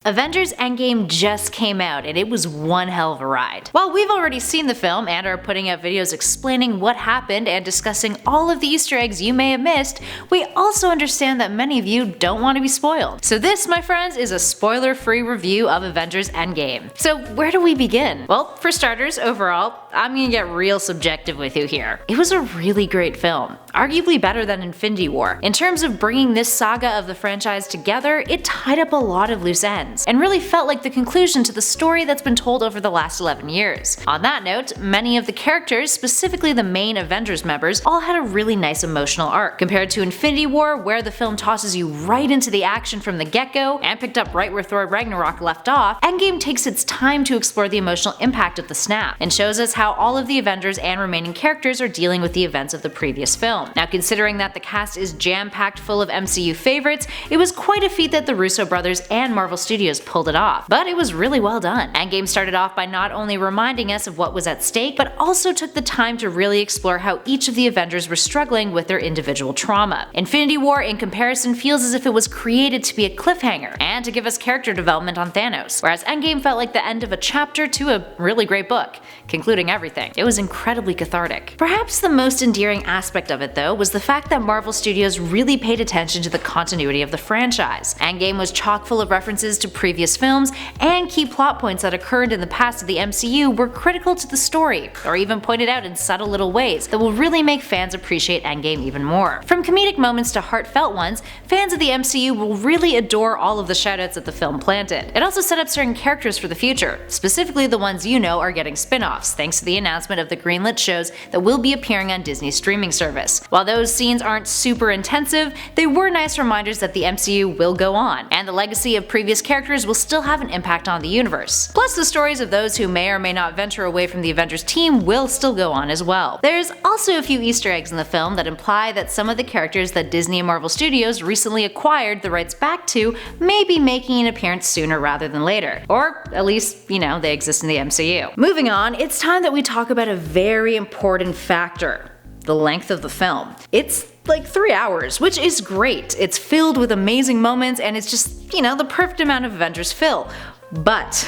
Avengers Endgame just came out and it was one hell of a ride. While we've already seen the film and are putting out videos explaining what happened and discussing all of the Easter eggs you may have missed, we also understand that many of you don't want to be spoiled. So this, my friends, is a spoiler-free review of Avengers Endgame. So where do we begin? Well, for starters, overall, I'm gonna get real subjective with you here. It was a really great film, arguably better than Infinity War. In terms of bringing this saga of the franchise together, it tied up a lot of loose ends and really felt like the conclusion to the story that's been told over the last 11 years. On that note, many of the characters, specifically the main Avengers members, all had a really nice emotional arc. Compared to Infinity War, where the film tosses you right into the action from the get-go and picked up right where Thor Ragnarok left off, Endgame takes its time to explore the emotional impact of the snap and shows us how all of the Avengers and remaining characters are dealing with the events of the previous film. Now, considering that the cast is jam-packed full of MCU favorites, it was quite a feat that the Russo brothers and Marvel Studios pulled it off, but it was really well done. Endgame started off by not only reminding us of what was at stake, but also took the time to really explore how each of the Avengers were struggling with their individual trauma. Infinity War, in comparison, feels as if it was created to be a cliffhanger and to give us character development on Thanos, whereas Endgame felt like the end of a chapter to a really great book, concluding everything. It was incredibly cathartic. Perhaps the most endearing aspect of it, though, was the fact that Marvel Studios really paid attention to the continuity of the franchise. Endgame was chock full of references to previous films, and key plot points that occurred in the past of the MCU were critical to the story, or even pointed out in subtle little ways that will really make fans appreciate Endgame even more. From comedic moments to heartfelt ones, fans of the MCU will really adore all of the shoutouts that the film planted. It also set up certain characters for the future, specifically the ones you know are getting spin-offs, thanks to the announcement of the greenlit shows that will be appearing on Disney's streaming service. While those scenes aren't super intensive, they were nice reminders that the MCU will go on, and the legacy of previous characters will still have an impact on the universe. Plus, the stories of those who may or may not venture away from the Avengers team will still go on as well. There's also a few Easter eggs in the film that imply that some of the characters that Disney and Marvel Studios recently acquired the rights back to may be making an appearance sooner rather than later. Or at least, you know, they exist in the MCU. Moving on, it's time that we talk about a very important factor: the length of the film. It's like 3 hours, which is great. It's filled with amazing moments and it's just, you know, the perfect amount of Avengers fill. But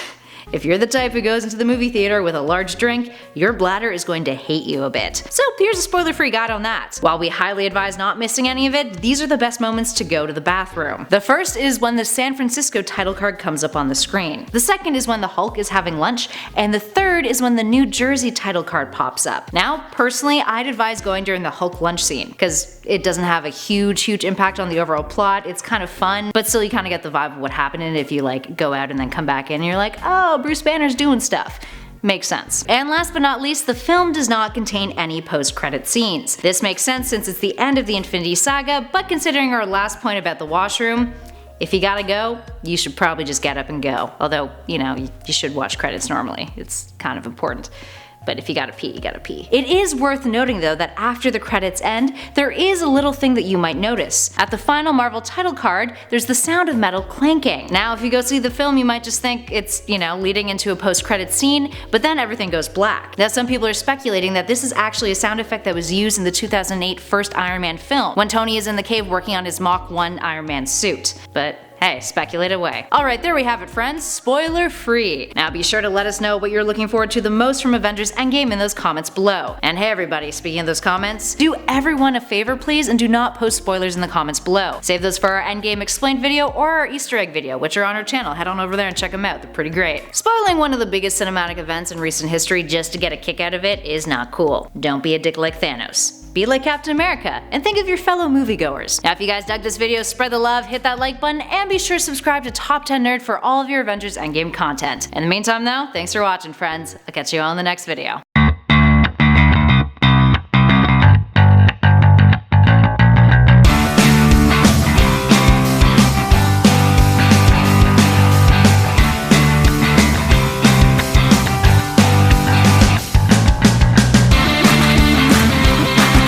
if you're the type who goes into the movie theater with a large drink, your bladder is going to hate you a bit. So here's a spoiler-free guide on that. While we highly advise not missing any of it, these are the best moments to go to the bathroom. The first is when the San Francisco title card comes up on the screen. The second is when the Hulk is having lunch, and the third is when the New Jersey title card pops up. Now, personally, I'd advise going during the Hulk lunch scene, because it doesn't have a huge impact on the overall plot. It's kind of fun, but still you kind of get the vibe of what happened in it if you like go out and then come back in and you're like, oh, Bruce Banner's doing stuff. Makes sense. And last but not least, the film does not contain any post-credit scenes. This makes sense since it's the end of the Infinity Saga, but considering our last point about the washroom, if you gotta go, you should probably just get up and go. Although, you know, you should watch credits normally. It's kind of important. But if you gotta pee, you gotta pee. It is worth noting though that after the credits end, there is a little thing that you might notice. At the final Marvel title card, there's the sound of metal clanking. Now if you go see the film, you might just think it's, you know, leading into a post-credit scene, but then everything goes black. Now some people are speculating that this is actually a sound effect that was used in the 2008 first Iron Man film, when Tony is in the cave working on his Mach 1 Iron Man suit. But hey, speculate away. Alright, there we have it, friends. Spoiler free. Now be sure to let us know what you're looking forward to the most from Avengers Endgame in those comments below. And hey everybody, speaking of those comments, do everyone a favor please and do not post spoilers in the comments below. Save those for our Endgame explained video or our Easter egg video, which are on our channel. Head on over there and check them out, they're pretty great. Spoiling one of the biggest cinematic events in recent history just to get a kick out of it is not cool. Don't be a dick like Thanos. Be like Captain America, and think of your fellow moviegoers. Now if you guys dug this video, spread the love, hit that like button, and be sure to subscribe to Top 10 Nerd for all of your Avengers Endgame content. In the meantime though, thanks for watching friends. I'll catch you all in the next video.